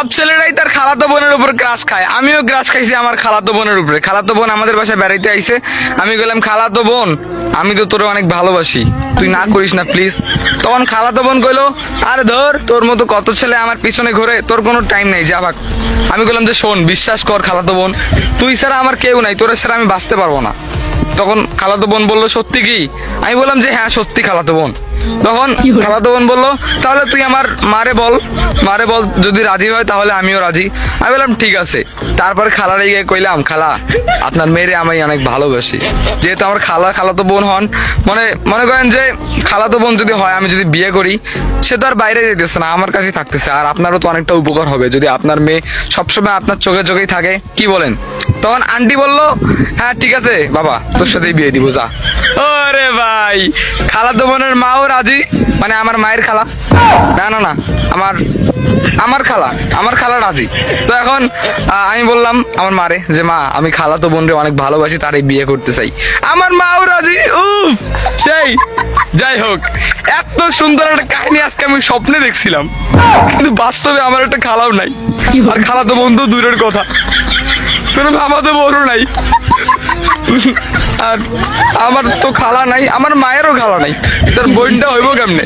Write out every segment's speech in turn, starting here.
সব ছেলেরাই তার খালাতো বোনের উপর ক্রাশ খায়, আমিও ক্রাশ খাইছি আমার খালাতো বোনের উপরে। খালাতো বোন আমাদের বাসায় বেড়াইতে আইছে, আমি বললাম খালাতো বোন আমি তো তোরে অনেক ভালোবাসি, তুই না করিস না প্লিজ। তখন খালাতো বোন কইলো আরে ধর তোর মতো কত ছেলে আমার পিছনে ঘোরে, তোর কোনো টাইম নেই, যা ভাগ। আমি বললাম যে শোন বিশ্বাস কর খালাতো বোন, তুই ছাড়া আমার কেউ নাই, তোর ছাড়া আমি বাঁচতে পারবো না। তখন খালাতো বোন বললো সত্যি কি? আমি বললাম যে হ্যাঁ সত্যি খালাতো বোন। তখন খালাতো বোন বললো তাহলে তুই আমার মারে বল, মারে বল যদি রাজি হয় তাহলে আমিও রাজি। আমি বললাম ঠিক আছে। তারপর খালারে গিয়ে কইলাম খালা আপনার মেয়েরে আমি অনেক ভালোবাসি, যেহেতু আমার খালাতো বোন হন, মনে করেন যে খালাতো বোন যদি হয়, আমি যদি বিয়ে করি সে তো আর বাইরে যেতেছে না, আমার কাছেই থাকতেছে, আর আপনারও তো অনেকটা উপকার হবে যদি আপনার মেয়ে সবসময় আপনার চোখে চোখেই থাকে, কি বলেন? তখন আন্টি বললো হ্যাঁ ঠিক আছে বাবা তোর সাথেই বিয়ে দিব, যা। ওরে ভাই, খালাতো বোনের মাও রাজি, মানে আমার মায়ের খালা, না না না আমার খালা রাজি। তো এখন আমি বললাম আমার মারে যে মা আমি খালাতো বোনরে অনেক ভালোবাসি, তারই বিয়ে করতে চাই। আমার মাও রাজি। উফ সেই যাই হোক, এত সুন্দর একটা কাহিনী আজকে আমি স্বপ্নে দেখছিলাম, কিন্তু বাস্তবে আমার একটা খালাও নাই, আর খালাতো বন্ধু দূরের কথা, তোর আমাদের বড় নাই, আর আমার তো খালা নাই, আমার মায়েরও খালা নাই, তার বোনটা হইব কেমনে?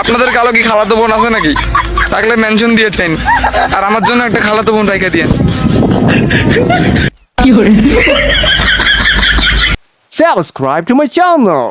আপনাদের কালো কি খালাতো বোন আছে নাকি? থাকলে মেনশন দিয়েছেন, আর আমার জন্য একটা খালাতো বোন রেখে দিয়ে। Subscribe to my channel.